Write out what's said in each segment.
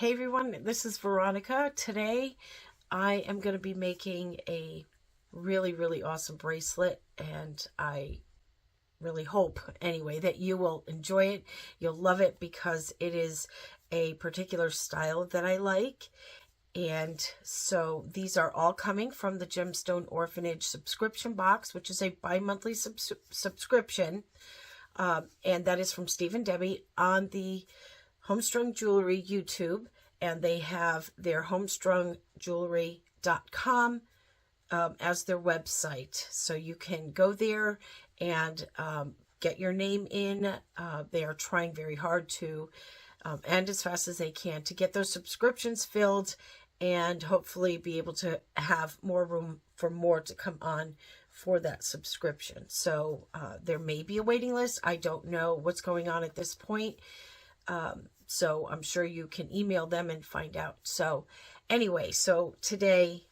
Hey everyone, this is Veronica. Today I am going to be making a really awesome bracelet, and I really hope anyway that you will enjoy it. You'll love it because it is a particular style that I like. And so these are all coming from the Gemstone Orphanage subscription box, which is a bi-monthly subscription. And that is from Steve and Debbie on the Homestrung Jewelry YouTube, and they have their homestrungjewelry.com as their website. So you can go there and get your name in. They are trying very hard to, and as fast as they can, to get those subscriptions filled and hopefully be able to have more room for more to come on for that subscription. So there may be a waiting list. I don't know what's going on at this point. So I'm sure you can email them and find out. So anyway, so today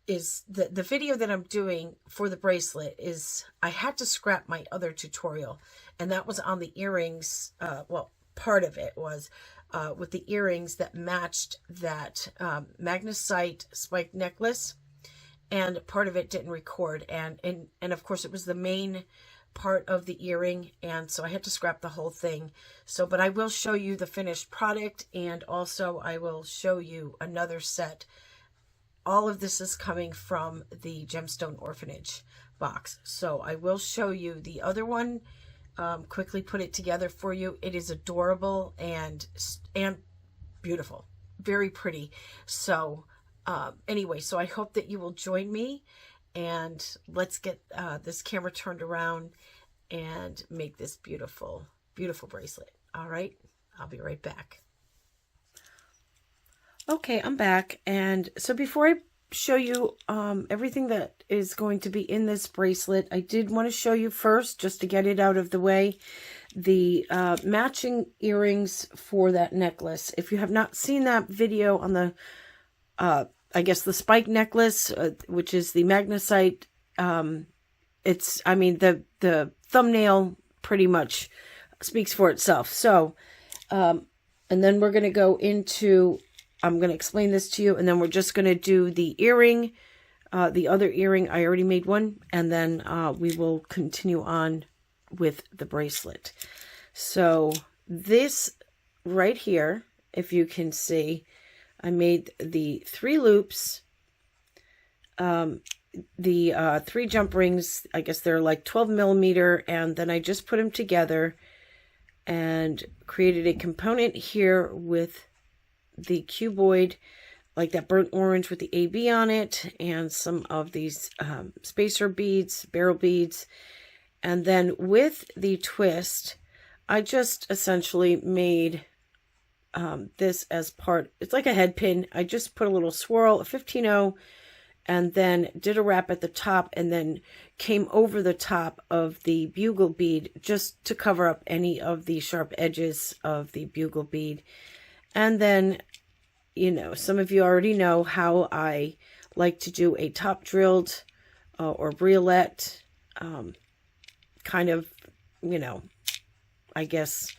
is the video that I'm doing for the bracelet is I had to scrap my other tutorial, and that was on the earrings. Well, part of it was with the earrings that matched that magnesite spike necklace, and part of it didn't record, and of course it was the main part of the earring, and so I had to scrap the whole thing. So but I will show you the finished product, and also I will show you another set. All of this is coming from the Gemstone Orphanage box, so I will show you the other one, quickly put it together for you. It is adorable and beautiful, very pretty. So anyway, so I hope that you will join me, and let's get this camera turned around and make this beautiful bracelet. All right, I'll be right back. Okay, I'm back. And so before I show you everything that is going to be in this bracelet, I did want to show you first, just to get it out of the way, the matching earrings for that necklace. If you have not seen that video on the I guess the spike necklace, which is the magnesite, it's, I mean, the thumbnail pretty much speaks for itself. So, and then we're going to go into, I'm going to explain this to you, and then we're just going to do the earring, the other earring. I already made one, and then we will continue on with the bracelet. So this right here, if you can see, I made the 3 loops, the 3 jump rings. I guess they're like 12 millimeter, and then I just put them together and created a component here with the cuboid, like that burnt orange with the AB on it, and some of these spacer beads, barrel beads. And then with the twist, I just essentially made this as part, it's like a head pin. I just put a little swirl, a 15-0, and then did a wrap at the top, and then came over the top of the bugle bead just to cover up any of the sharp edges of the bugle bead. And then, you know, some of you already know how I like to do a top drilled or briolet kind of, you know, I guess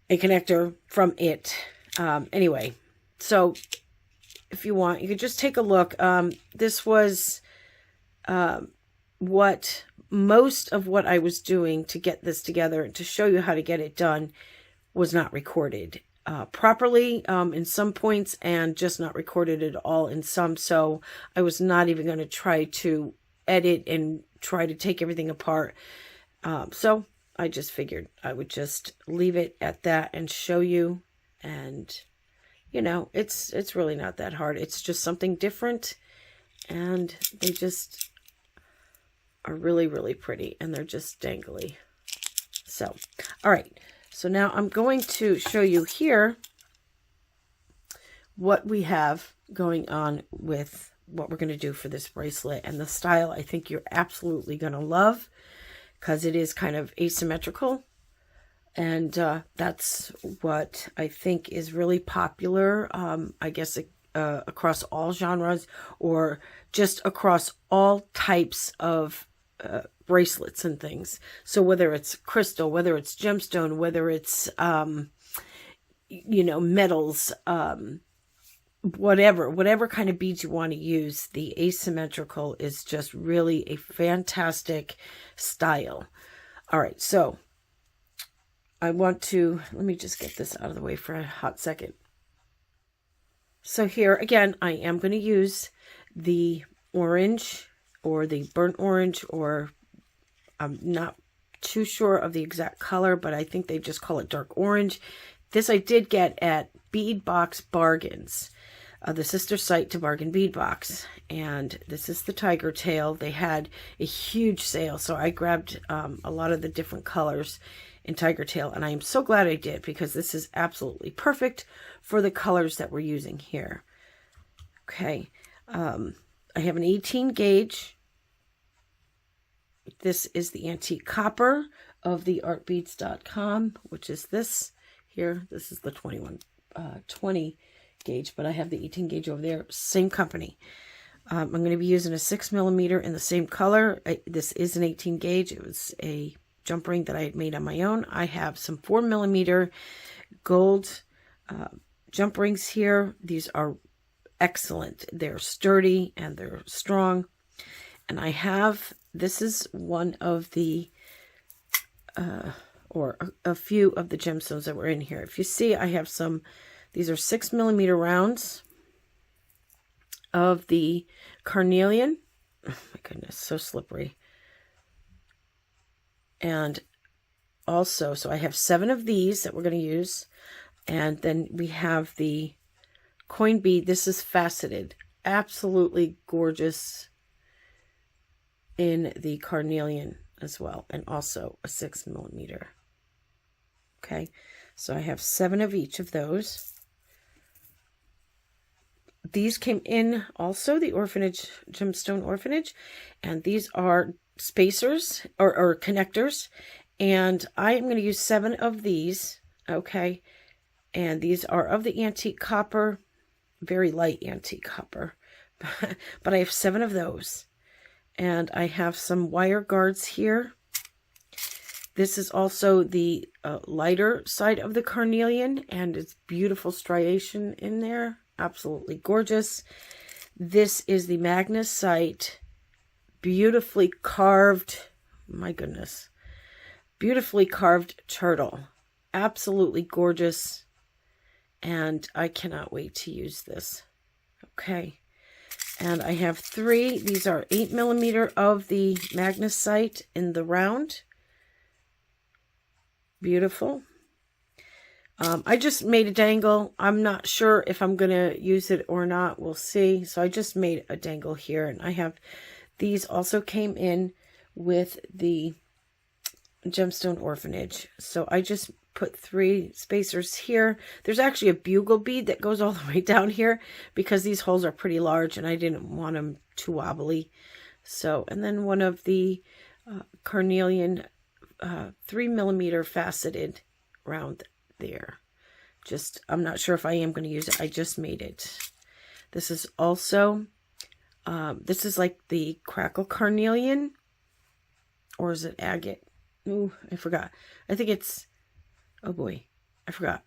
a connector from it. Anyway, so if you want, you could just take a look. This was what most of what I was doing to get this together, to show you how to get it done, was not recorded properly in some points, and just not recorded at all in some. So I was not even going to try to edit and try to take everything apart. So I just figured I would just leave it at that and show you. And, you know, it's really not that hard. It's just something different, and they just are really pretty, and they're just dangly. So, all right. So now I'm going to show you here what we have going on with what we're going to do for this bracelet. And the style, I think you're absolutely going to love, because it is kind of asymmetrical. And that's what I think is really popular, I guess, across all genres, or just across all types of bracelets and things. So whether it's crystal, whether it's gemstone, whether it's you know, metals, whatever kind of beads you want to use. The asymmetrical is just really a fantastic style. All right, so I want to, let me just get this out of the way for a hot second. So here again, I am going to use the orange or the burnt orange, or I'm not too sure of the exact color, but I think they just call it dark orange. This I did get at Bead Box Bargains, the sister site to Bargain Bead Box. And this is the tiger tail. They had a huge sale, so I grabbed a lot of the different colors in tiger tail, and I am so glad I did, because this is absolutely perfect for the colors that we're using here. Okay, I have an 18 gauge. This is the antique copper of the artbeads.com, which is this here. This is the 20 gauge, but I have the 18 gauge over there. Same company. I'm going to be using a 6mm in the same color. This is an 18 gauge. It was a jump ring that I had made on my own. I have some 4mm gold jump rings here. These are excellent. They're sturdy and they're strong. And I have, this is one of the, or a few of the gemstones that were in here. If you see, I have some, these are 6mm rounds of the carnelian. Oh my goodness, so slippery. And also, so I have 7 of these that we're going to use. And then we have the coin bead. This is faceted. Absolutely gorgeous in the carnelian as well. And also a 6mm. Okay, so I have 7 of each of those. These came in also the Orphanage, Gemstone Orphanage. And these are spacers or connectors, and I am going to use 7 of these. Okay, and these are of the antique copper, very light antique copper, but I have 7 of those. And I have some wire guards here. This is also the lighter side of the carnelian, and it's beautiful striation in there, absolutely gorgeous. This is the magnesite, beautifully carved, my goodness, beautifully carved turtle. Absolutely gorgeous. And I cannot wait to use this. Okay. And I have 3. These are 8mm of the magnesite in the round. Beautiful. I just made a dangle. I'm not sure if I'm going to use it or not. We'll see. So I just made a dangle here, and I have, these also came in with the Gemstone Orphanage. So I just put 3 spacers here. There's actually a bugle bead that goes all the way down here because these holes are pretty large and I didn't want them too wobbly. So, and then one of the carnelian 3mm faceted round there. Just, I'm not sure if I am going to use it. I just made it. This is also, this is like the crackle carnelian, or is it agate? Ooh, I forgot. I think it's, oh boy, I forgot.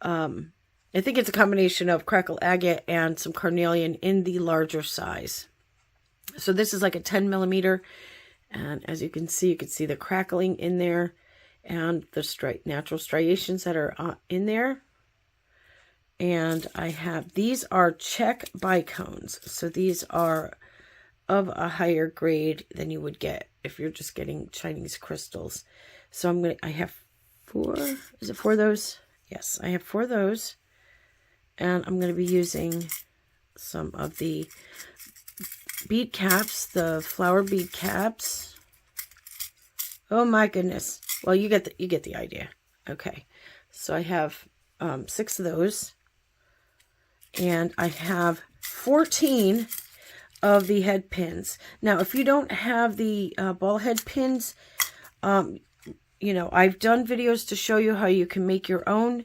I think it's a combination of crackle agate and some carnelian in the larger size. So this is like a 10mm, and as you can see the crackling in there and the natural striations that are in there. And I have, these are check bicones. So these are of a higher grade than you would get if you're just getting Chinese crystals. So I have 4, is it 4 of those? Yes, I have 4 of those. And I'm going to be using some of the bead caps, the flower bead caps. Oh my goodness. Well, you get the idea. Okay. So I have 6 of those. And I have 14 of the head pins. Now, if you don't have the ball head pins, you know, I've done videos to show you how you can make your own.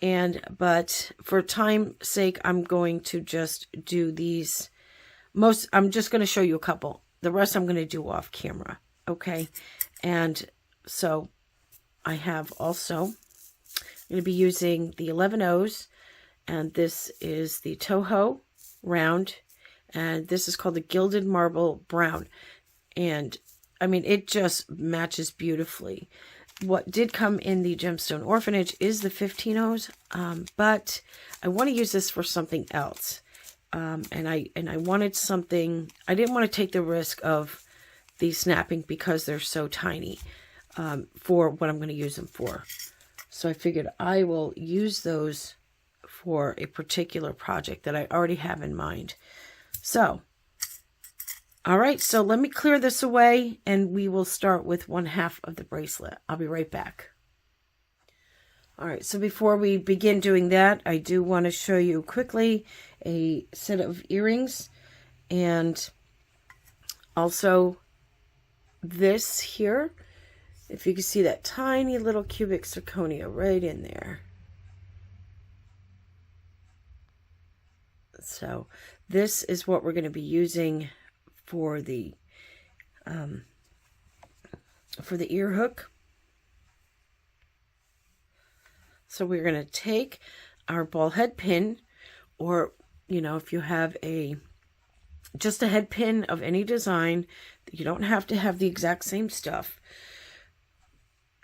But for time's sake, I'm going to just do these. I'm just going to show you a couple. The rest I'm going to do off camera. Okay. And so I have also I'm going to be using the 11 O's, and this is the Toho round, and this is called the Gilded Marble Brown. And I mean, it just matches beautifully. What did come in the Gemstone Orphanage is the 15 O's, but I want to use this for something else. And I wanted something, I didn't want to take the risk of these snapping because they're so tiny for what I'm going to use them for. So I figured I will use those for a particular project that I already have in mind. So, all right, so let me clear this away and we will start with 1/2 of the bracelet. I'll be right back. All right, so before we begin doing that, I do want to show you quickly a set of earrings, and also this here. If you can see that tiny little cubic zirconia right in there. So this is what we're going to be using for the ear hook. So we're going to take our ball head pin, or, you know, if you have just a head pin of any design, you don't have to have the exact same stuff.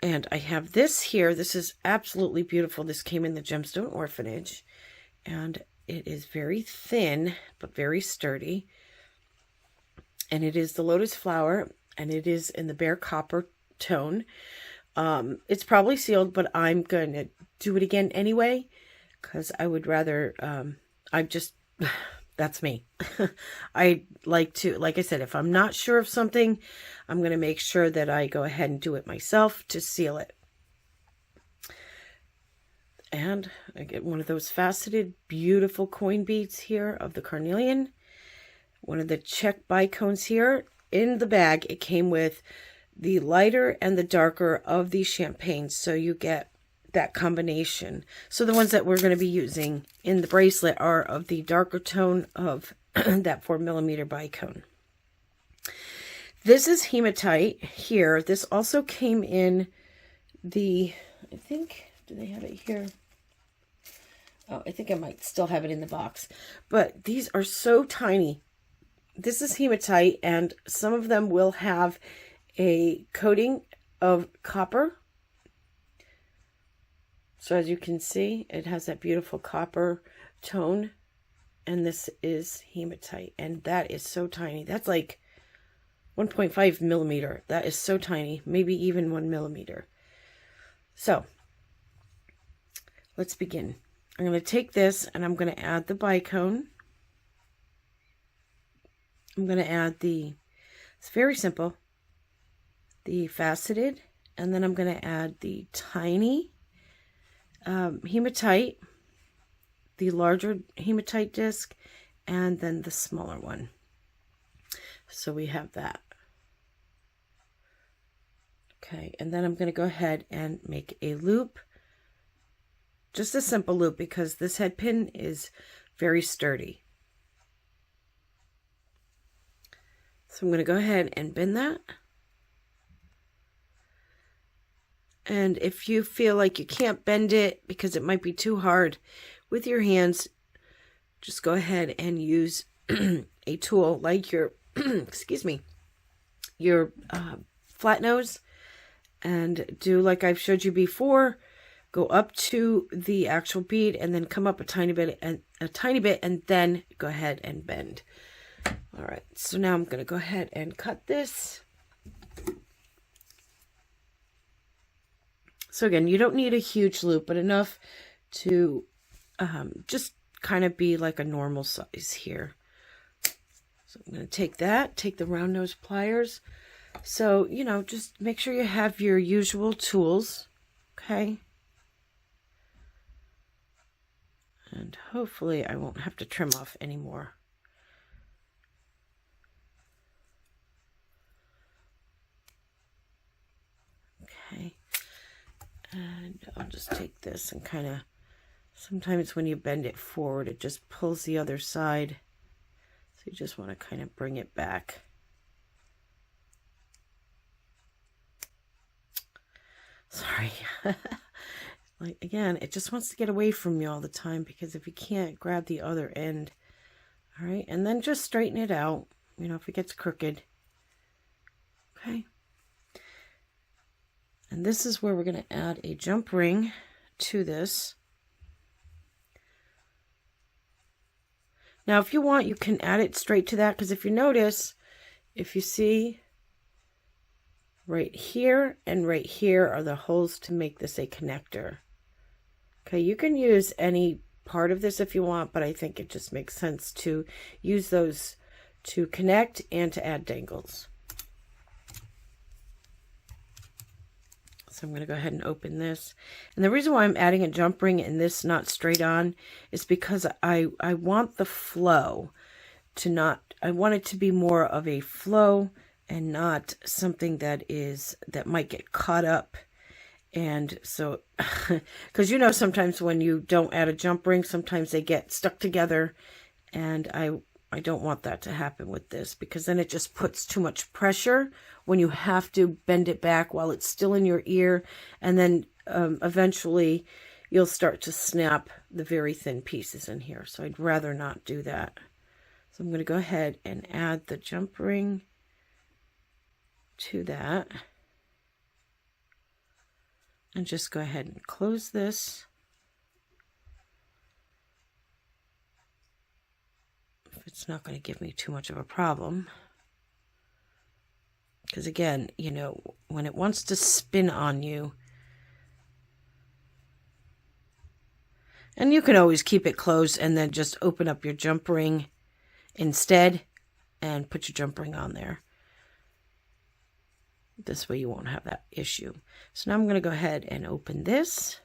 And I have this here. This is absolutely beautiful. This came in the Gemstone Orphanage, and it is very thin, but very sturdy. And it is the lotus flower, and it is in the bare copper tone. It's probably sealed, but I'm going to do it again anyway, because I would rather, that's me. I like to, like I said, if I'm not sure of something, I'm going to make sure that I go ahead and do it myself to seal it. And I get one of those faceted, beautiful coin beads here of the carnelian. One of the check bicones here. In the bag, it came with the lighter and the darker of these champagnes, so you get that combination. So the ones that we're going to be using in the bracelet are of the darker tone of that 4mm bicone. This is hematite here. This also came in the, I think, do they have it here? Oh, I think I might still have it in the box. But these are so tiny. This is hematite, and some of them will have a coating of copper. So as you can see, it has that beautiful copper tone, and this is hematite, and that is so tiny. That's like 1.5mm. That is so tiny, maybe even 1mm. So let's begin. I'm going to take this and I'm going to add the bicone. I'm going to add it's very simple, the faceted, and then I'm going to add the tiny hematite, the larger hematite disc, and then the smaller one. So we have that. Okay, and then I'm going to go ahead and make a loop. Just a simple loop, because this head pin is very sturdy. So I'm going to go ahead and bend that. And if you feel like you can't bend it because it might be too hard with your hands, just go ahead and use a tool like your, excuse me, your flat nose, and do like I've showed you before. Go up to the actual bead and then come up a tiny bit, and then go ahead and bend. All right, so now I'm going to go ahead and cut this. So again, you don't need a huge loop, but enough to just kind of be like a normal size here. So I'm going to take the round nose pliers. So, you know, just make sure you have your usual tools, okay? And hopefully I won't have to trim off anymore. Okay. And I'll just take this and kind of, sometimes when you bend it forward, it just pulls the other side. So you just want to kind of bring it back. Sorry. Like, again, it just wants to get away from you all the time, because if you can't grab the other end, all right, and then just straighten it out, you know, if it gets crooked. Okay. And this is where we're going to add a jump ring to this. Now, if you want, you can add it straight to that, because if you notice, if you see right here and right here are the holes to make this a connector. Okay, you can use any part of this if you want, but I think it just makes sense to use those to connect and to add dangles. So I'm going to go ahead and open this. And the reason why I'm adding a jump ring and this not straight on is because I want the flow to not, I want it to be more of a flow and not something that might get caught up. And so, because you know, sometimes when you don't add a jump ring, sometimes they get stuck together, and I don't want that to happen with this, because then it just puts too much pressure when you have to bend it back while it's still in your ear, and then eventually you'll start to snap the very thin pieces in here. So I'd rather not do that. So I'm going to go ahead and add the jump ring to that. And just go ahead and close this. If it's not going to give me too much of a problem. Because again, you know, when it wants to spin on you, and you can always keep it closed and then just open up your jump ring instead and put your jump ring on there. This way you won't have that issue. So now I'm going to go ahead and open this.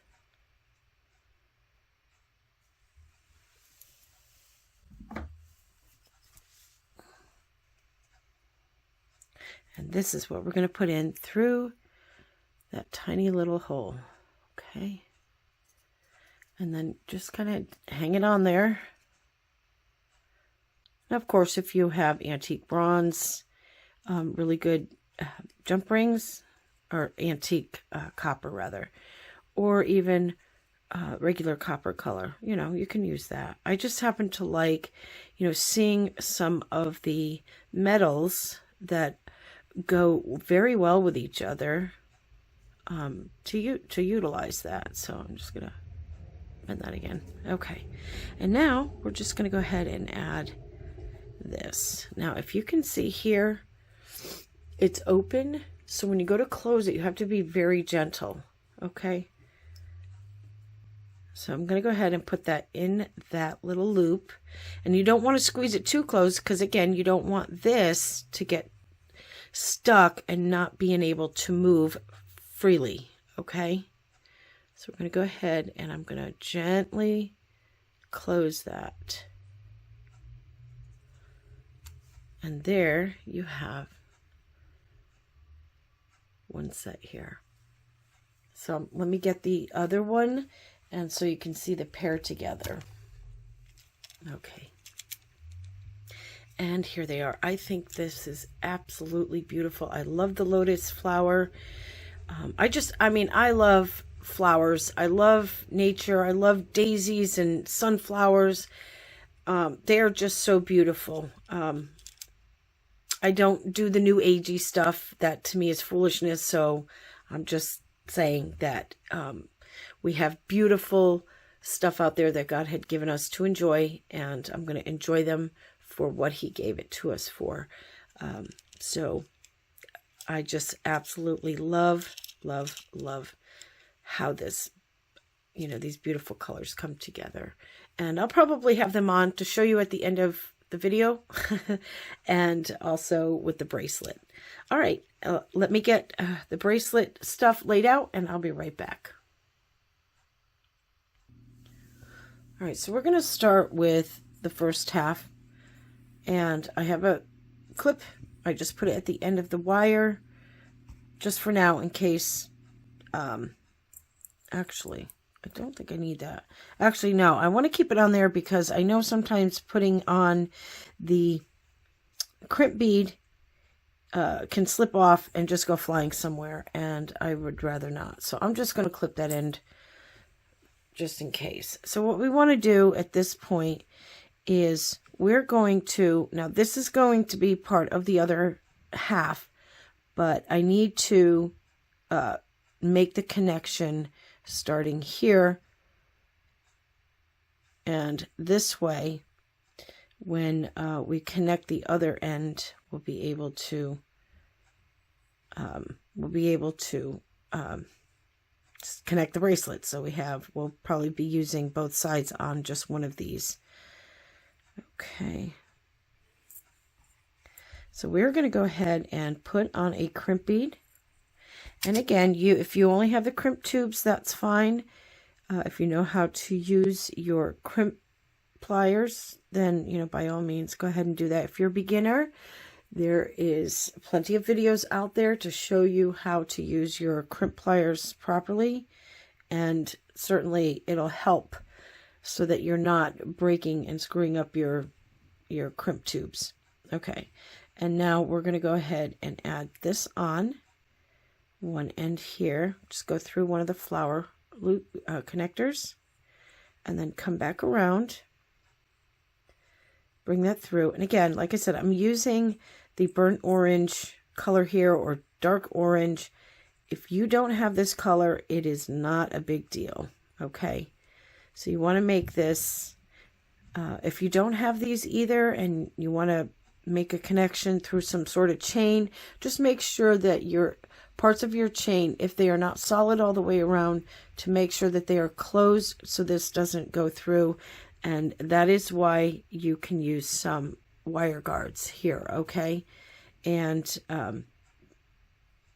And this is what we're going to put in through that tiny little hole. Okay. And then just kind of hang it on there. And of course, if you have antique bronze, really good jump rings, or antique copper rather, or even regular copper color, you know, you can use that. I just happen to like, you know, seeing some of the metals that go very well with each other to utilize that. So I'm just gonna bend that again. Okay, and now we're just gonna go ahead and add this. Now if you can see here, it's open, so when you go to close it, you have to be very gentle. Okay, so I'm going to go ahead and put that in that little loop, and you don't want to squeeze it too close, because again, you don't want this to get stuck and not being able to move freely. Okay, so we're going to go ahead and I'm going to gently close that, and there you have one set here. So let me get the other one, and so you can see the pair together. Okay, and here they are. I think this is absolutely beautiful. I love the lotus flower. I love flowers. I love nature. I love daisies and sunflowers. They are just so beautiful. I don't do the new agey stuff. That to me is foolishness. So I'm just saying that we have beautiful stuff out there that God had given us to enjoy, and I'm going to enjoy them for what he gave it to us for. So I just absolutely love how this, you know, these beautiful colors come together. And I'll probably have them on to show you at the end of the video and also with the bracelet. All right, let me get the bracelet stuff laid out, and I'll be right back. All right, so we're going to start with the first half, and I have a clip. I just put it at the end of the wire just for now, in case actually I don't think I need that. Actually, no, I want to keep it on there because I know sometimes putting on the crimp bead can slip off and just go flying somewhere, and I would rather not. So I'm just going to clip that end just in case. So what we want to do at this point is we're going to, now this is going to be part of the other half, but I need to make the connection starting here, and this way when we connect the other end, we'll be able to connect the bracelet. So we'll probably be using both sides on just one of these. Okay. So we're going to go ahead and put on a crimp bead. And again, if you only have the crimp tubes, that's fine. If you know how to use your crimp pliers, then, by all means, go ahead and do that. If you're a beginner, there is plenty of videos out there to show you how to use your crimp pliers properly. And certainly it'll help so that you're not breaking and screwing up your crimp tubes. Okay. And now we're going to go ahead and add this on one end here. Just go through one of the flower loop connectors and then come back around. Bring that through. And again, like I said, I'm using the burnt orange color here, or dark orange. If you don't have this color, it is not a big deal. Okay. So you want to make this, if you don't have these either and you want to make a connection through some sort of chain, just make sure that your parts of your chain, if they are not solid all the way around, to make sure that they are closed so this doesn't go through. And that is why you can use some wire guards here, okay? And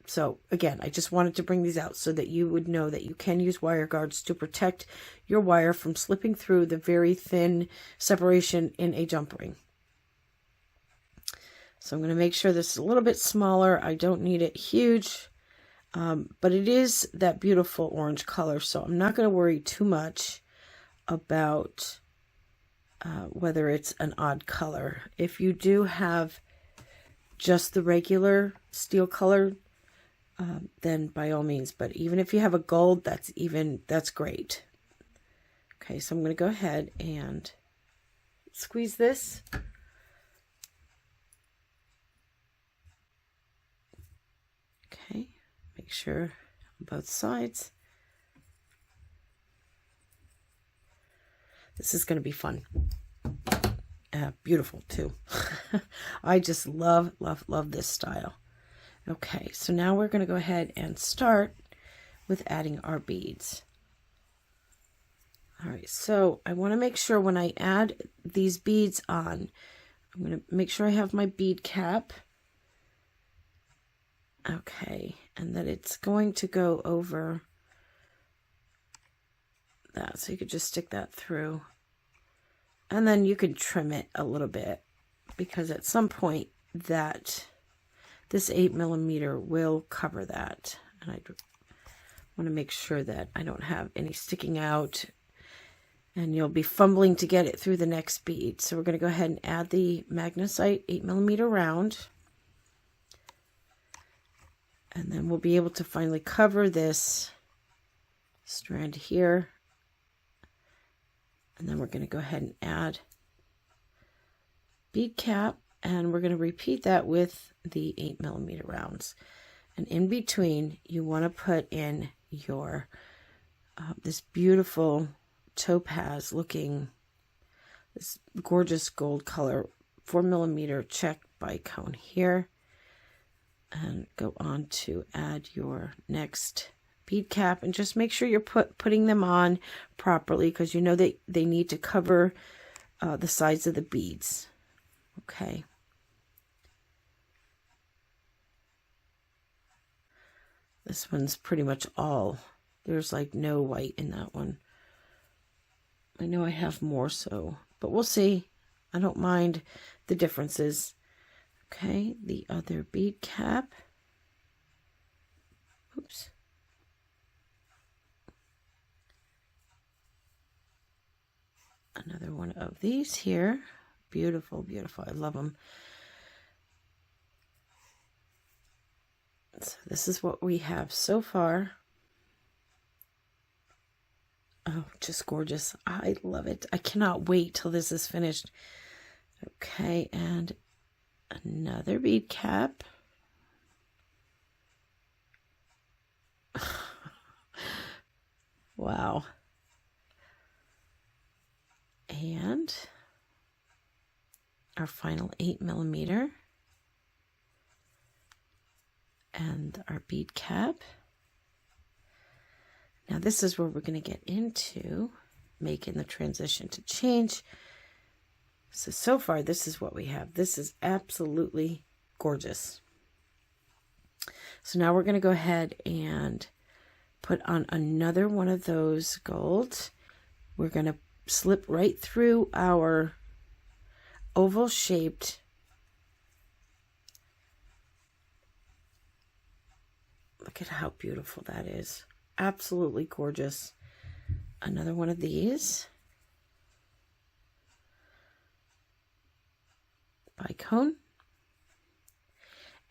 so again, I just wanted to bring these out so that you would know that you can use wire guards to protect your wire from slipping through the very thin separation in a jump ring. So I'm going to make sure this is a little bit smaller. I don't need it huge, but it is that beautiful orange color, so I'm not going to worry too much about whether it's an odd color. If you do have just the regular steel color, then by all means, but even if you have a gold, that's great. Okay, so I'm going to go ahead and squeeze this. Okay, make sure on both sides. This is going to be fun. Beautiful too. I just love this style. Okay, so now we're going to go ahead and start with adding our beads. All right, so I want to make sure when I add these beads on, I'm going to make sure I have my bead cap. Okay, and that it's going to go over that, so you could just stick that through, and then you can trim it a little bit, because at some point that this 8mm will cover that, and I want to make sure that I don't have any sticking out, and you'll be fumbling to get it through the next bead. So we're going to go ahead and add the magnesite 8mm round, and then we'll be able to finally cover this strand here. And then we're going to go ahead and add bead cap, and we're going to repeat that with the 8mm rounds. And in between, you want to put in your this beautiful topaz looking, this gorgeous gold color 4mm check bicone here, and go on to add your next bead cap, and just make sure you're putting them on properly, because you know that they need to cover the sides of the beads. Okay. This one's pretty much all. There's like no white in that one. I know I have more, so, but we'll see. I don't mind the differences. Okay, the other bead cap. Oops. Another one of these here. Beautiful, beautiful. I love them. So this is what we have so far. Oh, just gorgeous. I love it. I cannot wait till this is finished. Okay, and another bead cap. Wow. And our final 8mm. And our bead cap. Now this is where we're going to get into making the transition to change. So far this is what we have. This is absolutely gorgeous. So now we're going to go ahead and put on another one of those golds. We're going to slip right through our oval shaped look at how beautiful that is. Absolutely gorgeous. Another one of these. Bicone.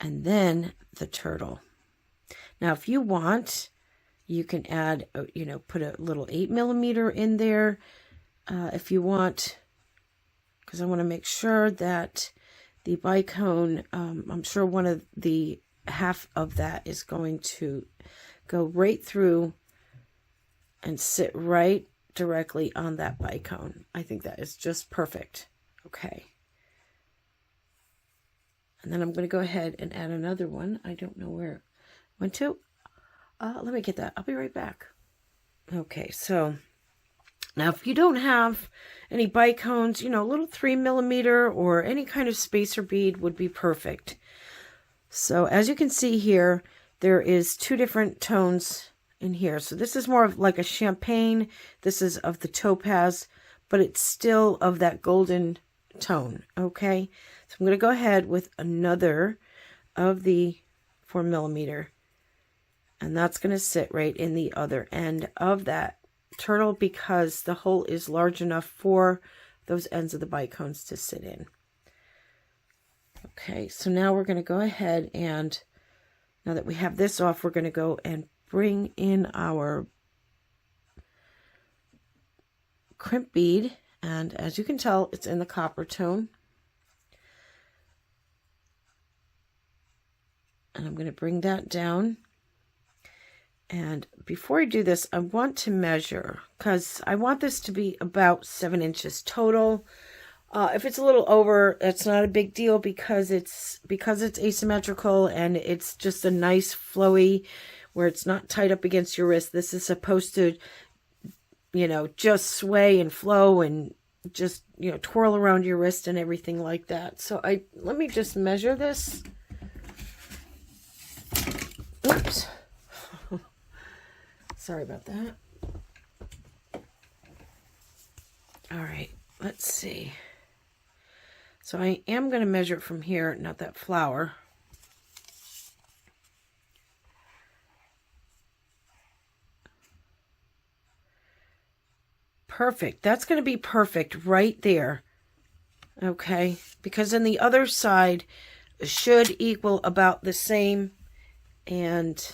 And then the turtle. Now, if you want, you can add, you know, put a little 8mm in there if you want, because I want to make sure that the bicone, I'm sure one of the half of that is going to go right through and sit right directly on that bicone. I think that is just perfect. Okay. And then I'm going to go ahead and add another one. I don't know where it went to. Let me get that. I'll be right back. Okay, so now if you don't have any bicones, you know, a little 3mm or any kind of spacer bead would be perfect. So as you can see here, there is two different tones in here. So this is more of like a champagne. This is of the topaz, but it's still of that golden tone. Okay, so I'm going to go ahead with another of the 4mm, and that's going to sit right in the other end of that turtle because the hole is large enough for those ends of the bicones to sit in. Okay, so now we're going to go ahead and now that we have this off, we're going to go and bring in our crimp bead. And as you can tell, it's in the copper tone. And I'm going to bring that down. And before I do this, I want to measure because I want this to be about 7 inches total. If it's a little over, it's not a big deal because it's asymmetrical and it's just a nice flowy where it's not tied up against your wrist. This is supposed to, you know, just sway and flow and just, you know, twirl around your wrist and everything like that. So let me just measure this. Oops. Sorry about that. All right, let's see. So I am going to measure it from here, not that flower. Perfect. That's going to be perfect right there. Okay. Because then the other side should equal about the same. And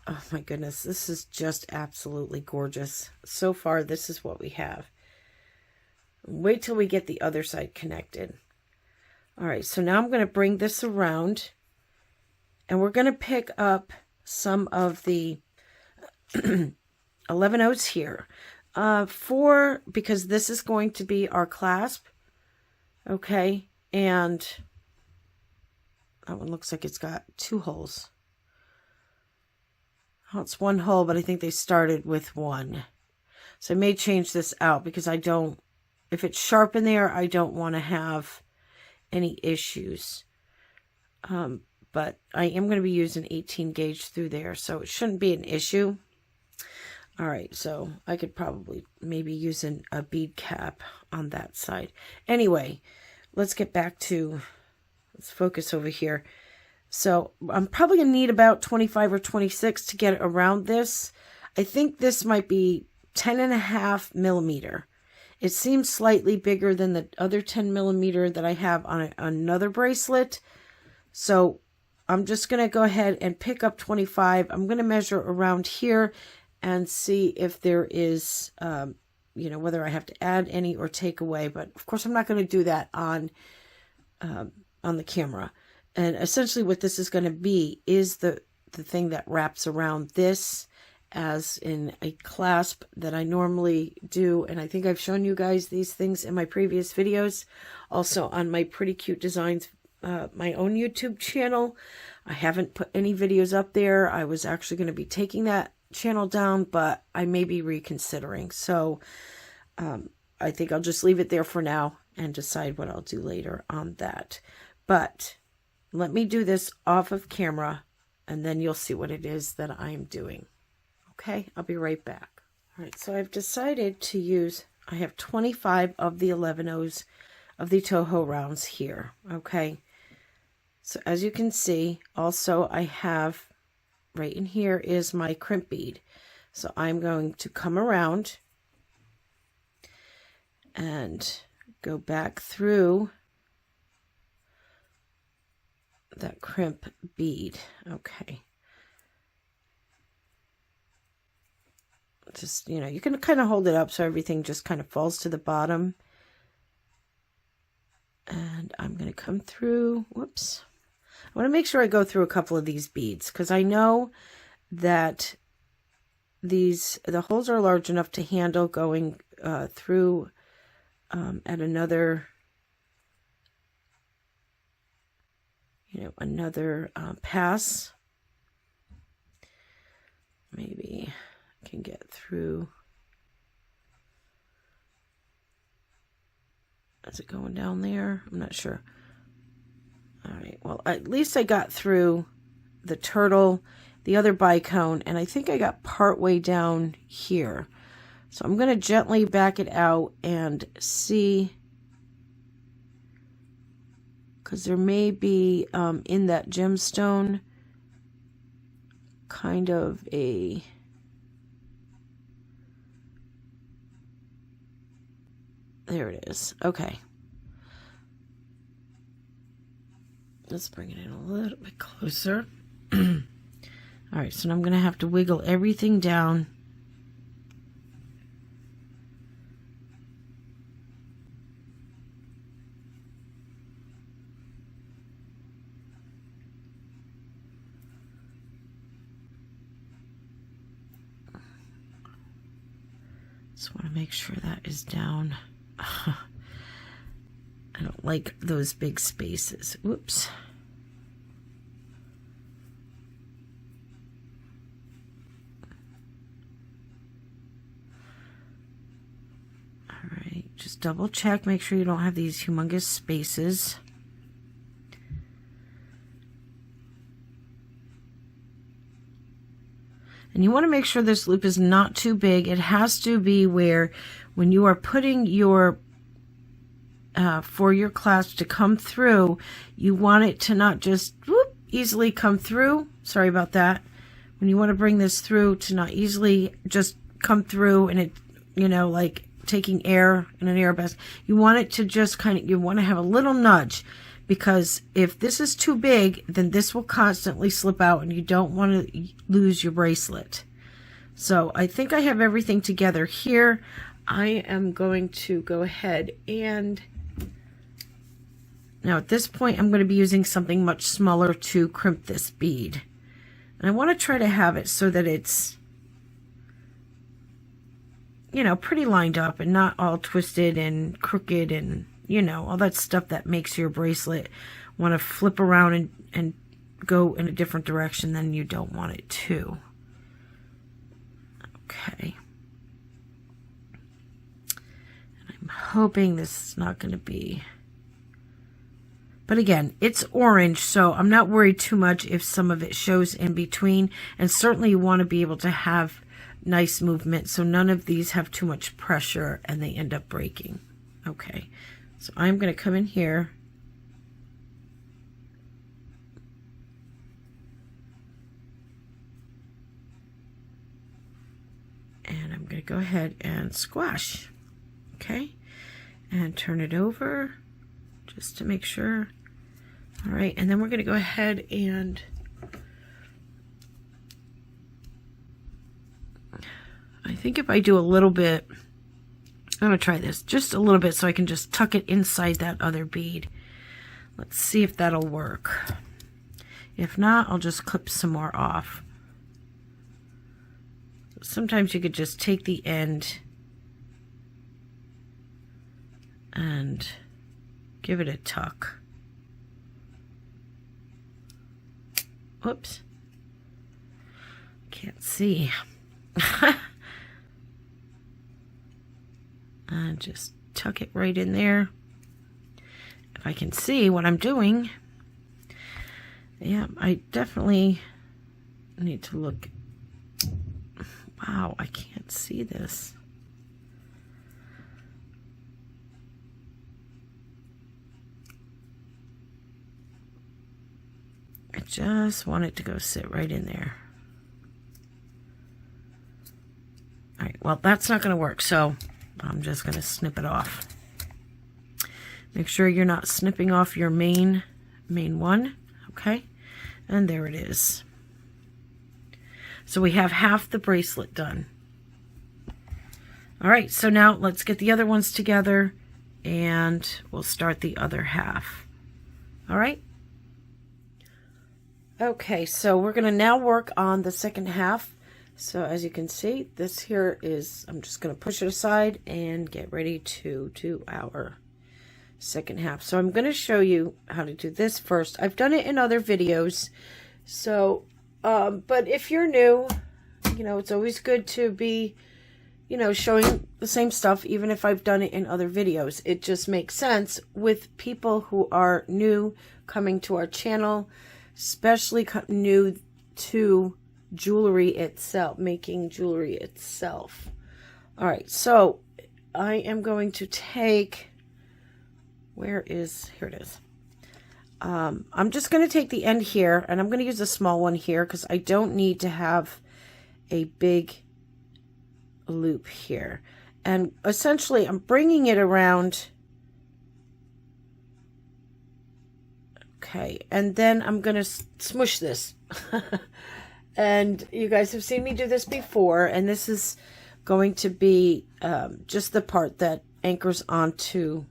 oh my goodness, this is just absolutely gorgeous. So far, this is what we have. Wait till we get the other side connected. All right, so now I'm going to bring this around and we're going to pick up some of the 11/0s here because this is going to be our clasp. Okay, and that one looks like it's got 2 holes. Oh, it's 1 hole, but I think they started with 1. So I may change this out because I don't, if it's sharp in there, I don't want to have any issues. But I am going to be using 18 gauge through there, so it shouldn't be an issue. All right, so I could probably maybe use a bead cap on that side. Anyway, let's get back to, let's focus over here. So I'm probably going to need about 25 or 26 to get around this. I think this might be 10.5mm. It seems slightly bigger than the other 10mm that I have on another bracelet. So I'm just going to go ahead and pick up 25. I'm going to measure around here and see if there is, you know, whether I have to add any or take away. But of course, I'm not going to do that on the camera. And essentially what this is going to be is the thing that wraps around this, as in a clasp that I normally do. And I think I've shown you guys these things in my previous videos. Also on my Pretty Cute Designs, my own YouTube channel. I haven't put any videos up there. I was actually going to be taking that channel down, but I may be reconsidering. So I think I'll just leave it there for now and decide what I'll do later on that. But let me do this off of camera, and then you'll see what it is that I'm doing. Okay, I'll be right back. All right, so I've decided to use, I have 25 of the 11/0s of the Toho rounds here. Okay, so as you can see, also I have right in here is my crimp bead. So I'm going to come around and go back through that crimp bead. Okay. Just, you know, you can kind of hold it up so everything just kind of falls to the bottom. And I'm going to come through, whoops. I want to make sure I go through a couple of these beads, because I know that the holes are large enough to handle going through at another, you know, another pass. Maybe I can get through. Is it going down there? I'm not sure. All right, well, at least I got through the turtle, the other bicone, and I think I got part way down here. So I'm going to gently back it out and see, because there may be in that gemstone kind of a, there it is. Okay. Let's bring it in a little bit closer. All right, so now I'm going to have to wiggle everything down. Just want to make sure that is down. I don't like those big spaces. Whoops. All right, just double check, make sure you don't have these humongous spaces. And you want to make sure this loop is not too big. It has to be where when you are putting your for your clasp to come through, you want it to not just whoop, easily come through. Sorry about that. When you want to bring this through, to not easily just come through and it, you know, like taking air in an air basket. You want it to just kind of, you want to have a little nudge, because if this is too big, then this will constantly slip out and you don't want to lose your bracelet. So I think I have everything together here. I am going to go ahead and now at this point I'm going to be using something much smaller to crimp this bead. And I want to try to have it so that it's, you know, pretty lined up and not all twisted and crooked and, you know, all that stuff that makes your bracelet want to flip around and go in a different direction than you don't want it to. Okay. And I'm hoping this is not going to be, but again, it's orange, so I'm not worried too much if some of it shows in between. And certainly you want to be able to have nice movement so none of these have too much pressure and they end up breaking. Okay, so I'm going to come in here and I'm going to go ahead and squash. Okay, and turn it over just to make sure. All right, and then we're going to go ahead and think if I do a little bit, I'm going to try this just a little bit so I can just tuck it inside that other bead. Let's see if that'll work. If not, I'll just clip some more off. Sometimes you could just take the end and give it a tuck. Whoops. Can't see. And just tuck it right in there. If I can see what I'm doing. Yeah, I definitely need to look. Wow, I can't see this. I just want it to go sit right in there. All right, well, that's not going to work, so I'm just going to snip it off. Make sure you're not snipping off your main one, okay? And there it is. So we have half the bracelet done. All right, so now let's get the other ones together and we'll start the other half. All right. Okay, so we're going to now work on the second half. So as you can see, this here is, I'm just going to push it aside and get ready to do our second half. So I'm going to show you how to do this first. I've done it in other videos. So, but if you're new, you know, it's always good to be, you know, showing the same stuff, even if I've done it in other videos. It just makes sense with people who are new coming to our channel, especially new to jewelry itself, making jewelry itself. All right, so I am going to take, here it is. I'm just going to take the end here, and I'm going to use a small one here because I don't need to have a big loop here. And essentially, I'm bringing it around. Okay, and then I'm going to smush this. And you guys have seen me do this before, and this is going to be just the part that anchors onto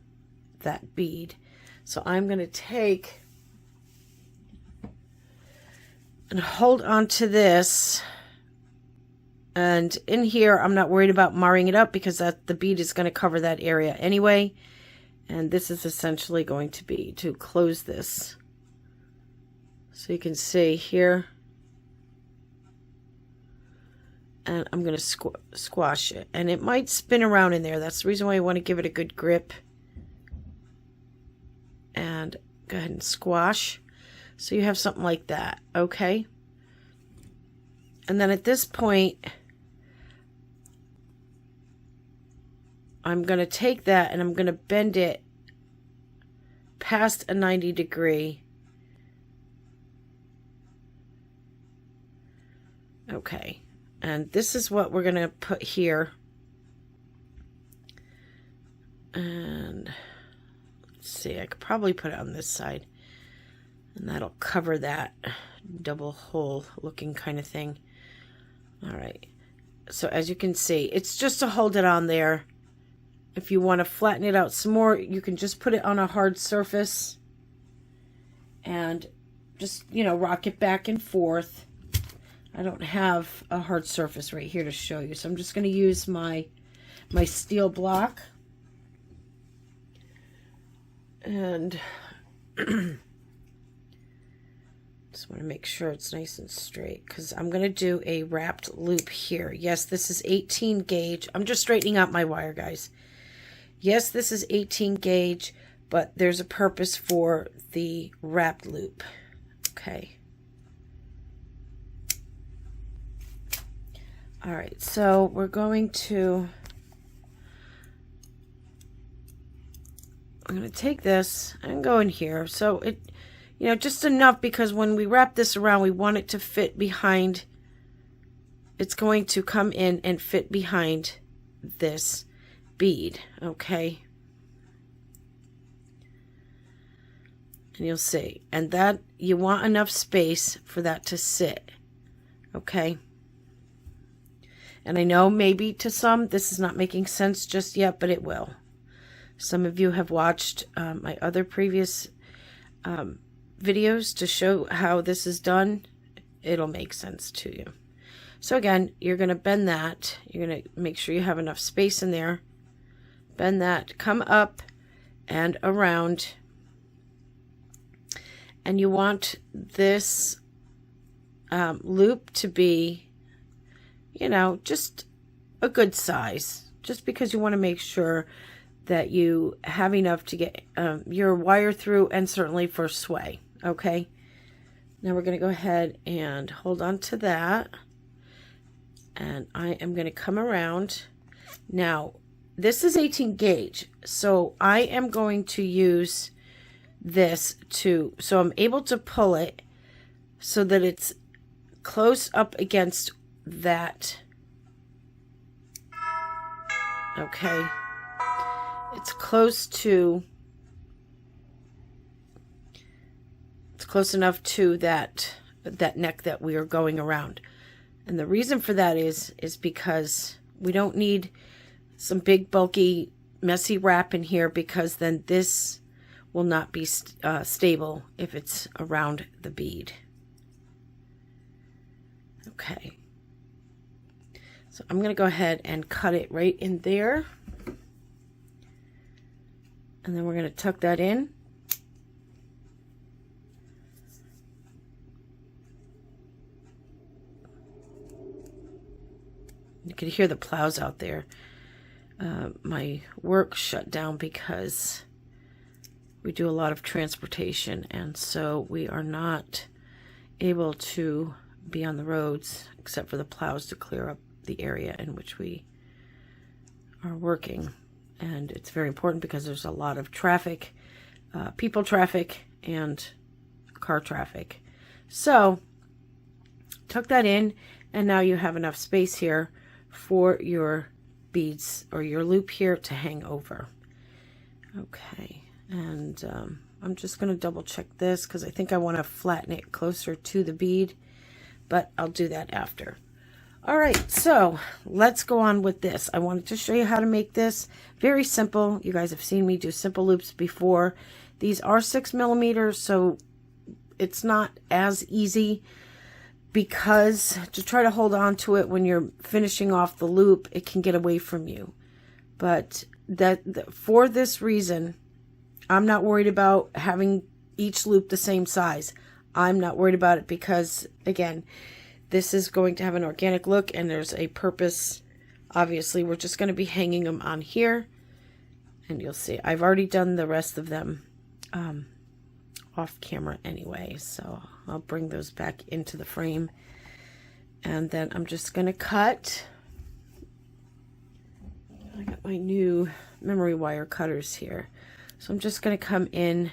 that bead. So I'm going to take and hold on to this, and in here I'm not worried about marring it up because the bead is going to cover that area anyway. And this is essentially going to be to close this. So you can see here, and I'm going to squash it, and it might spin around in there. That's the reason why I want to give it a good grip. And go ahead and squash. So you have something like that, okay? And then at this point, I'm going to take that and I'm going to bend it past a 90-degree. Okay, and this is what we're going to put here. And let's see, I could probably put it on this side. And that'll cover that double hole looking kind of thing. All right. So as you can see, it's just to hold it on there. If you want to flatten it out some more, you can just put it on a hard surface and just, you know, rock it back and forth. I don't have a hard surface right here to show you, so I'm just going to use my steel block. And just want to make sure it's nice and straight because I'm going to do a wrapped loop here. Yes, this is 18 gauge. I'm just straightening out my wire, guys. Yes, this is 18 gauge, but there's a purpose for the wrapped loop. Okay. All right, so we're going to, I'm going to take this and go in here. So it, you know, just enough, because when we wrap this around, we want it to fit behind. It's going to come in and fit behind this bead, okay? And you'll see. And that, you want enough space for that to sit, okay? And I know maybe to some this is not making sense just yet, but it will. Some of you have watched my other previous videos to show how this is done. It'll make sense to you. So again, you're going to bend that. You're going to make sure you have enough space in there. Bend that, come up and around. And you want this loop to be, you know, just a good size. Just because you want to make sure that you have enough to get your wire through, and certainly for sway. Okay. Now we're going to go ahead and hold on to that. And I am going to come around. Now, this is 18 gauge. So I am going to use this so I'm able to pull it so that it's close up against that. Okay. It's close enough to that neck that we are going around. And the reason for that is because we don't need some big, bulky, messy wrap in here, because then this will not be stable if it's around the bead. Okay. So I'm going to go ahead and cut it right in there. And then we're going to tuck that in. You can hear the plows out there. My work shut down because we do a lot of transportation, and so we are not able to be on the roads except for the plows to clear up the area in which we are working. And it's very important because there's a lot of traffic, people traffic and car traffic. So tuck that in, and now you have enough space here for your beads or your loop here to hang over. Okay, and I'm just going to double check this because I think I want to flatten it closer to the bead, but I'll do that after. All right, so let's go on with this. I wanted to show you how to make this very simple. You guys have seen me do simple loops before. These are 6mm, so it's not as easy, because to try to hold on to it when you're finishing off the loop, it can get away from you. But for this reason, I'm not worried about having each loop the same size. I'm not worried about it because, again, this is going to have an organic look and there's a purpose. Obviously, we're just going to be hanging them on here. And you'll see, I've already done the rest of them off camera anyway, so I'll bring those back into the frame, and then I'm just going to cut. I got my new memory wire cutters here, so I'm just going to come in.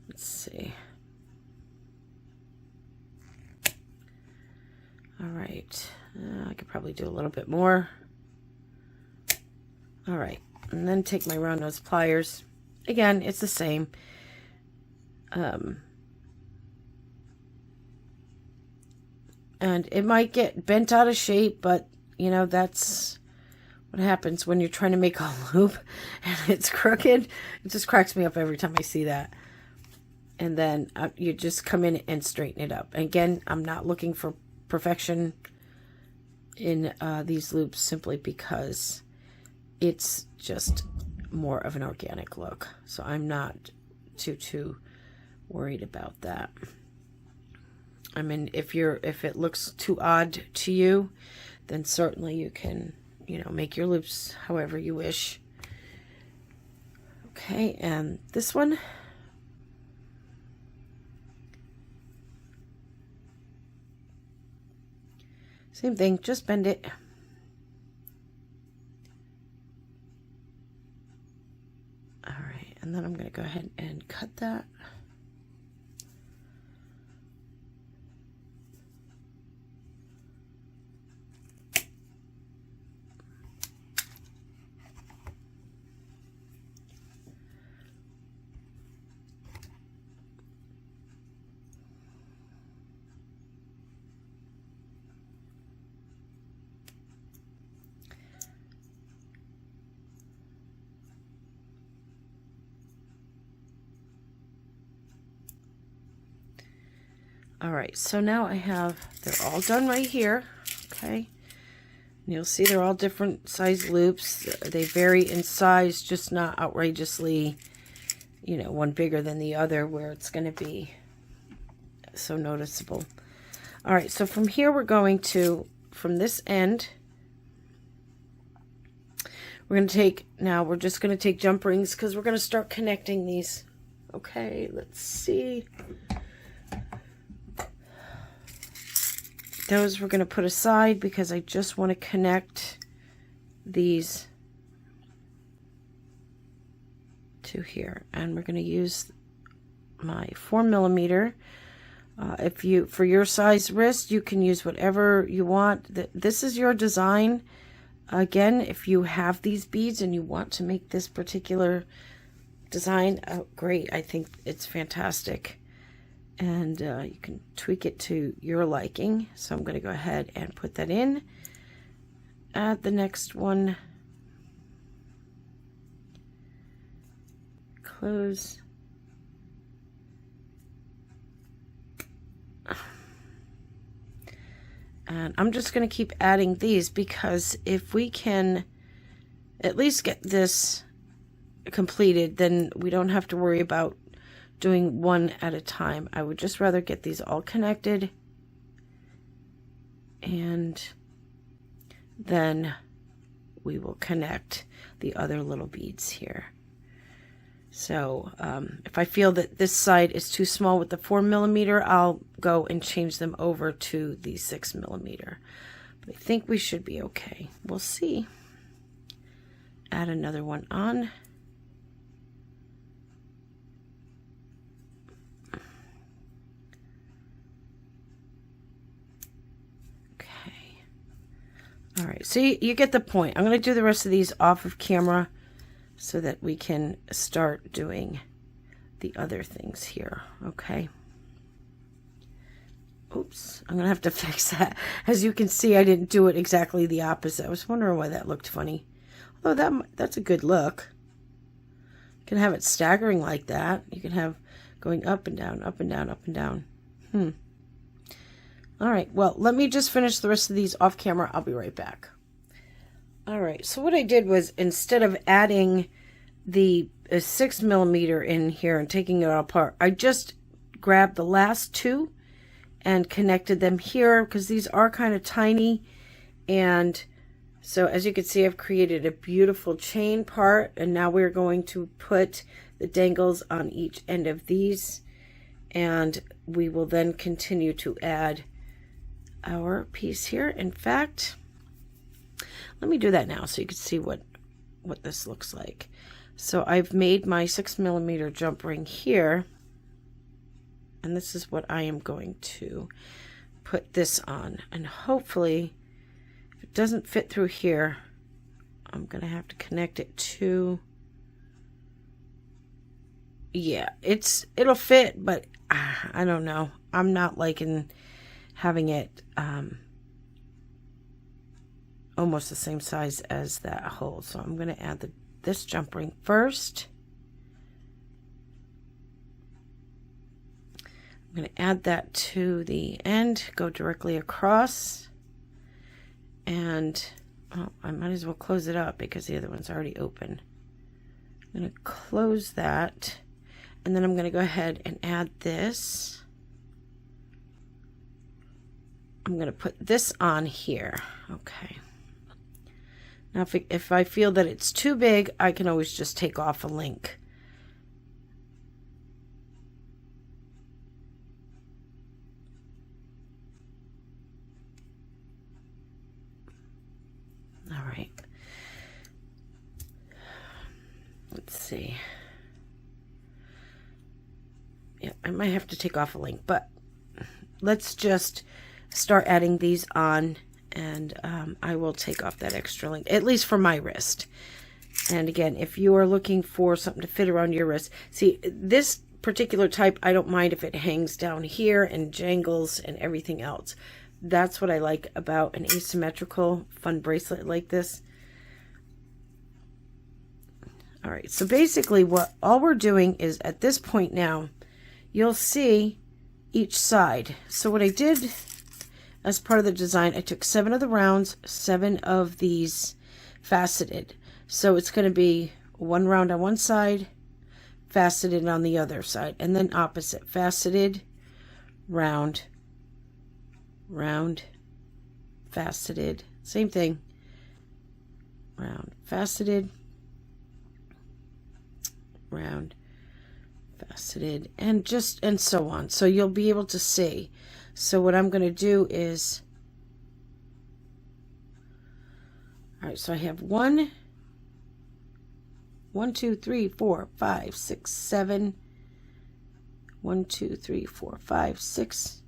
Let's see. All right, I could probably do a little bit more. All right, and then take my round nose pliers. Again, it's the same. And it might get bent out of shape, but you know, that's what happens when you're trying to make a loop and it's crooked. It just cracks me up every time I see that. And then you just come in and straighten it up. And again, I'm not looking for perfection in these loops, simply because it's just more of an organic look. So I'm not too worried about that. I mean, if it looks too odd to you, then certainly you can, you know, make your loops however you wish. Okay, and this one. Same thing, just bend it. All right, and then I'm going to go ahead and cut that. All right, so now they're all done right here, okay? And you'll see they're all different size loops. They vary in size, just not outrageously, you know, one bigger than the other where it's going to be so noticeable. All right, so from here we're going to, from this end, we're going to take, now we're just going to take jump rings because we're going to start connecting these. Okay, let's see. Those we're going to put aside because I just want to connect these to here. And we're going to use my 4mm. If you, for your size wrist, you can use whatever you want. This is your design. Again, if you have these beads and you want to make this particular design, oh, great. I think it's fantastic. And you can tweak it to your liking. So I'm going to go ahead and put that in. Add the next one. Close. And I'm just going to keep adding these because if we can at least get this completed, then we don't have to worry about doing one at a time. I would just rather get these all connected, and then we will connect the other little beads here. So if I feel that this side is too small with the 4mm, I'll go and change them over to the 6mm. But I think we should be okay. We'll see. Add another one on. All right, so you get the point. I'm going to do the rest of these off of camera so that we can start doing the other things here, okay? Oops, I'm going to have to fix that. As you can see, I didn't do it exactly the opposite. I was wondering why that looked funny. Although that's a good look. You can have it staggering like that. You can have going up and down, up and down, up and down. All right, well, let me just finish the rest of these off camera. I'll be right back. All right, so what I did was, instead of adding the 6mm in here and taking it all apart, I just grabbed the last two and connected them here because these are kind of tiny. And so as you can see, I've created a beautiful chain part, and now we're going to put the dangles on each end of these, and we will then continue to add our piece here. In fact, let me do that now so you can see what this looks like. So I've made my 6mm jump ring here, and this is what I am going to put this on. And hopefully, if it doesn't fit through here, I'm gonna have to connect it to, yeah, it'll fit, but I don't know. I'm not liking having it almost the same size as that hole. So I'm going to add this jump ring first. I'm going to add that to the end, go directly across, and I might as well close it up because the other one's already open. I'm going to close that, and then I'm going to go ahead and add this. I'm going to put this on here. Okay. Now, if I feel that it's too big, I can always just take off a link. All right. Let's see. Yeah, I might have to take off a link, but let's just start adding these on, and I will take off that extra link, at least for my wrist. And again, if you are looking for something to fit around your wrist, see, this particular type, I don't mind if it hangs down here and jangles and everything else. That's what I like about an asymmetrical fun bracelet like this. All right, so basically all we're doing is, at this point now, you'll see each side. So what I did as part of the design, I took 7 of the rounds, 7 of these faceted. So it's going to be 1 round on one side, faceted on the other side, and then opposite. Faceted, round, round, faceted, same thing, round, faceted, round, faceted, and so on. So you'll be able to see. So what I'm going to do is, all right, so I have 1, 2, 3, 4, 5, 6, 7, 1, 2, 3, 4, 5, 6.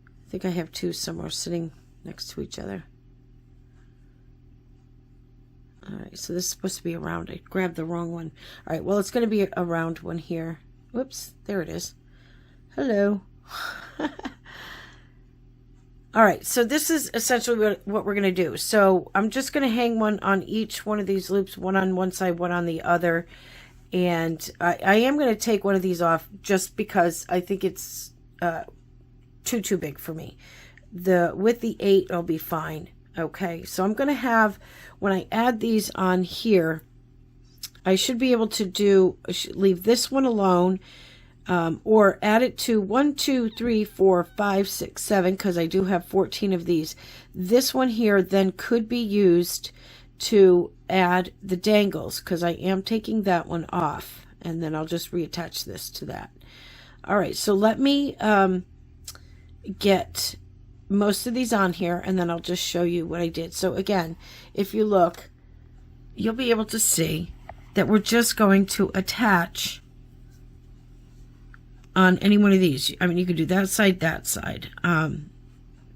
I think I have 2 somewhere sitting next to each other. All right, so this is supposed to be a round. I grabbed the wrong one. All right, well, it's going to be a round one here. Whoops, there it is. Hello. All right, so this is essentially what we're going to do. So I'm just going to hang one on each one of these loops, one on one side, one on the other. And I am going to take one of these off just because I think it's too big for me. With the 8, I'll be fine. Okay, so I'm going to have, when I add these on here, I should be able to leave this one alone, or add it to 1, 2, 3, 4, 5, 6, 7, because I do have 14 of these. This one here then could be used to add the dangles, because I am taking that one off, and then I'll just reattach this to that. All right, so let me get most of these on here, and then I'll just show you what I did. So again, if you look, you'll be able to see that we're just going to attach on any one of these. I mean, you could do that side, that side,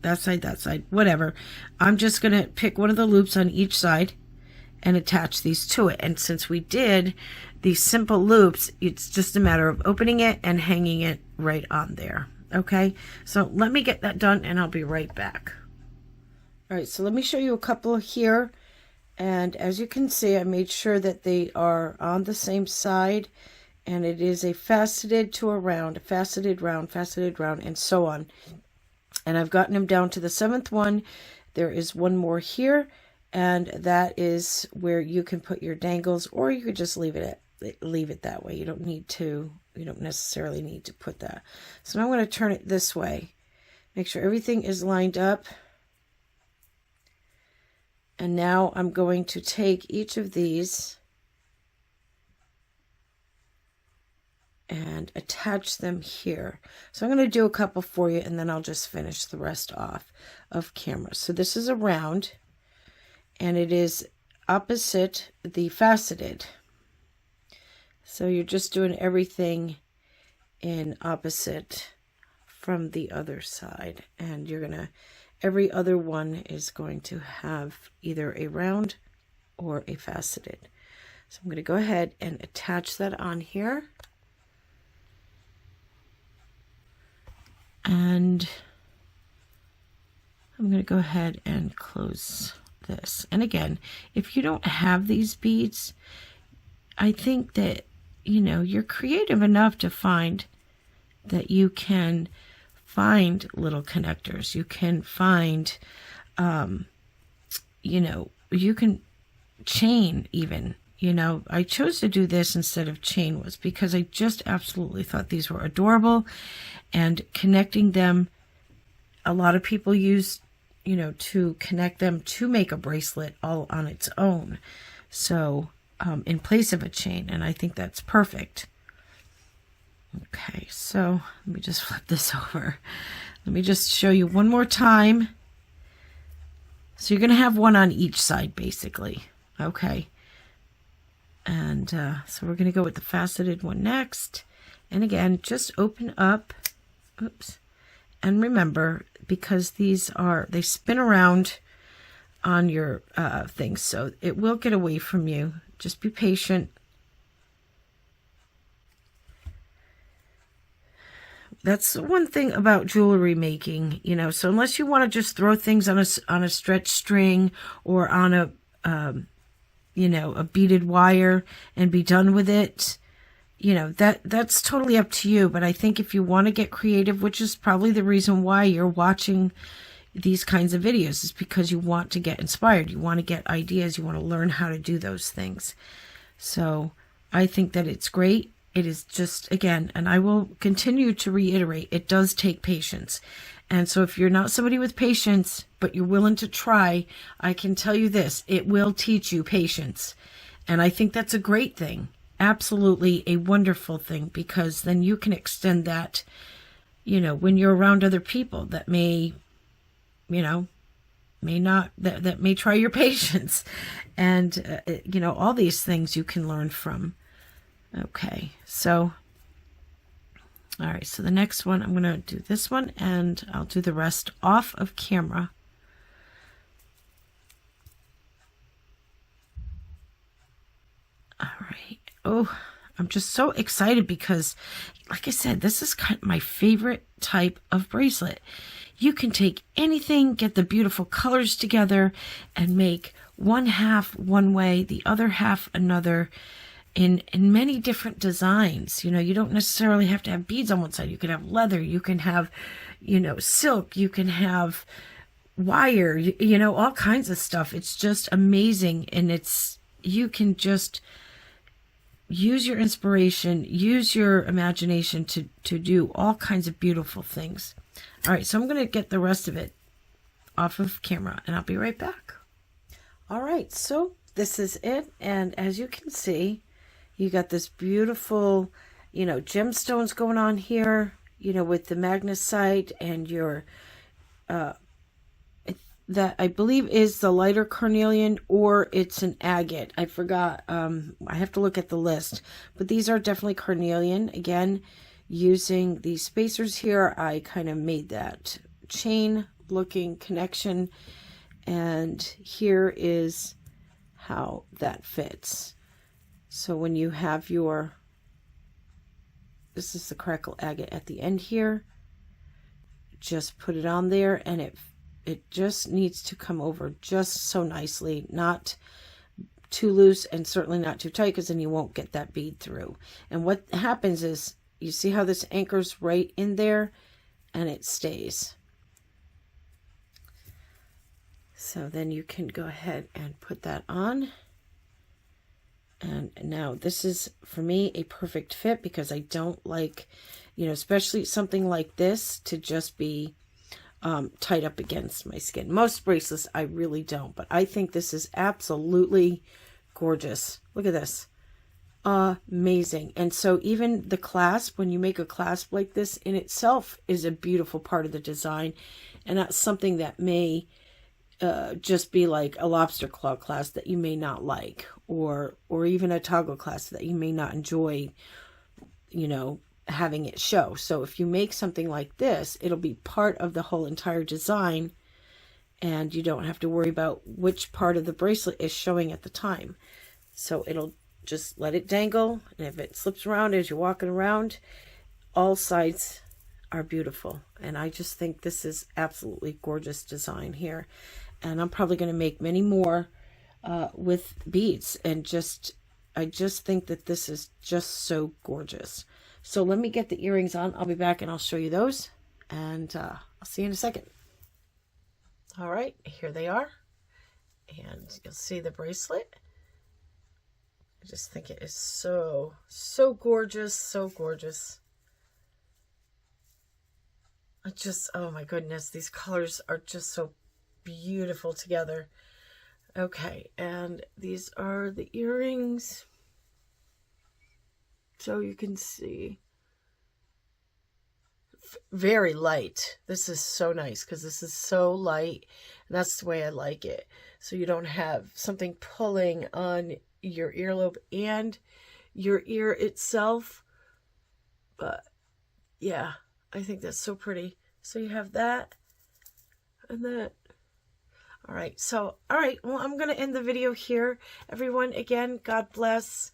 that side, whatever. I'm just going to pick one of the loops on each side and attach these to it. And since we did these simple loops, it's just a matter of opening it and hanging it right on there. Okay, so let me get that done and I'll be right back. All right, so let me show you a couple here. And as you can see, I made sure that they are on the same side, and it is a faceted to a round, a faceted round, and so on. And I've gotten them down to the 7th one. There is one more here, and that is where you can put your dangles, or you could just leave it that way. You don't necessarily need to put that. So now I'm going to turn it this way. Make sure everything is lined up. And now I'm going to take each of these and attach them here. So I'm going to do a couple for you, and then I'll just finish the rest off of camera. So this is a round, and it is opposite the faceted. So you're just doing everything in opposite from the other side, and you're gonna, every other one is going to have either a round or a faceted. So I'm going to go ahead and attach that on here, and I'm going to go ahead and close this. And again, if you don't have these beads, I think that, you know, you're creative enough to find that you can find little connectors. You can find, you know, you can chain even. You know, I chose to do this instead of chain was because I just absolutely thought these were adorable, and connecting them, a lot of people use, you know, to connect them to make a bracelet all on its own. So, in place of a chain, and I think that's perfect. Okay, so let me just flip this over. Let me just show you one more time. So you're going to have one on each side, basically. Okay. And so we're going to go with the faceted one next. And again, just open up. Oops. And remember, because these are, they spin around on your things, so it will get away from you. Just be patient. That's one thing about jewelry making, you know, so unless you want to just throw things on a stretch string or on a, you know, a beaded wire and be done with it, you know, that's totally up to you. But I think if you want to get creative, which is probably the reason why you're watching these kinds of videos, is because you want to get inspired. You want to get ideas. You want to learn how to do those things. So I think that it's great. It is just, again, and I will continue to reiterate, it does take patience. And so if you're not somebody with patience, but you're willing to try, I can tell you this, it will teach you patience. And I think that's a great thing. Absolutely a wonderful thing, because then you can extend that, you know, when you're around other people that may, you know, may not, that may try your patience. And, you know, all these things you can learn from. Okay, so, all right, so the next one, I'm going to do this one, and I'll do the rest off of camera. All right. Oh, I'm just so excited because, like I said, this is kind of my favorite type of bracelet. You can take anything, get the beautiful colors together, and make one half one way, the other half another, in many different designs. You know, you don't necessarily have to have beads on one side. You can have leather, you can have, you know, silk, you can have wire, you know, all kinds of stuff. It's just amazing. And you can just use your inspiration, use your imagination to do all kinds of beautiful things. All right, so I'm going to get the rest of it off of camera, and I'll be right back. All right, so this is it. And as you can see, you got this beautiful, you know, gemstones going on here, you know, with the magnesite and your, that I believe is the lighter carnelian, or it's an agate. I forgot. I have to look at the list, but these are definitely carnelian. Again, using these spacers here, I kind of made that chain looking connection, and here is how that fits. So when you have your, this is the crackle agate at the end here, just put it on there, and it just needs to come over just so nicely, not too loose and certainly not too tight, because then you won't get that bead through. And what happens is, you see how this anchors right in there, and it stays. So then you can go ahead and put that on. And now this is, for me, a perfect fit, because I don't like, you know, especially something like this, to just be tied up against my skin. Most bracelets I really don't, but I think this is absolutely gorgeous. Look at this. Amazing. And so even the clasp, when you make a clasp like this, in itself is a beautiful part of the design. And that's something that may just be like a lobster claw clasp that you may not like, or even a toggle clasp that you may not enjoy, you know, having it show. So if you make something like this, it'll be part of the whole entire design, and you don't have to worry about which part of the bracelet is showing at the time. So it'll just let it dangle, and if it slips around as you're walking around, all sides are beautiful. And I just think this is absolutely gorgeous design here. And I'm probably going to make many more with beads, and I just think that this is just so gorgeous. So let me get the earrings on. I'll be back and I'll show you those, and I'll see you in a second. All right, here they are, and you'll see the bracelet. I just think it is so gorgeous, so gorgeous. Oh my goodness, these colors are just so beautiful together. Okay, and these are the earrings. So you can see, very light. This is so nice, because this is so light, and that's the way I like it. So you don't have something pulling on your earlobe and your ear itself. But yeah, I think that's so pretty. So you have that and that. All right, well, I'm going to end the video here. Everyone, again, God bless.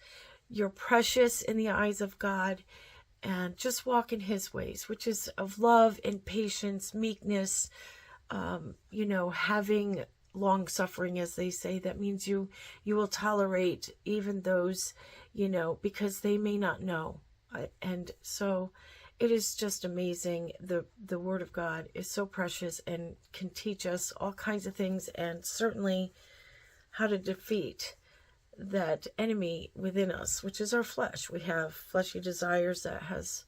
You're precious in the eyes of God, and just walk in his ways, which is of love and patience, meekness, you know, having long suffering, as they say. That means you will tolerate even those, you know, because they may not know. And so it is just amazing. The Word of God is so precious and can teach us all kinds of things, and certainly how to defeat that enemy within us, which is our flesh. We have fleshy desires that has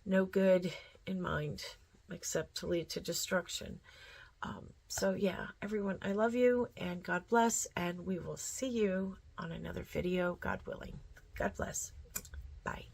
no good in mind except to lead to destruction. So yeah, everyone, I love you, and God bless, and we will see you on another video, God willing. God bless. Bye.